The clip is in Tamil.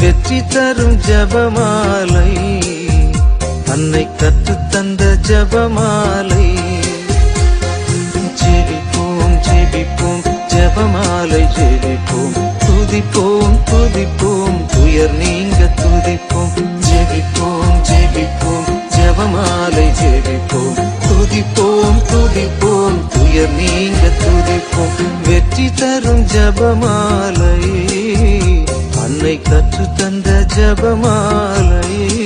வெற்றி தரும் ஜபமாலை, அன்னை கற்றுத் தந்த ஜபமாலை. ஜெபிப்போம் ஜெபிப்போம் ஜபமாலை ஜெபிப்போம், துதிப்போம் துதிப்போம் துயர் நீங்க துதிப்போம். ஜெபிப்போம் ஜெபிப்போம் ஜபமாலை ஜெபிப்போம், துதிப்போம் துதிப்போம் துயர் நீங்க துதிப்போம். வெற்றி தரும் ஜபமாலை, அன்னை கற்றுத் தந்த ஜபமாலை.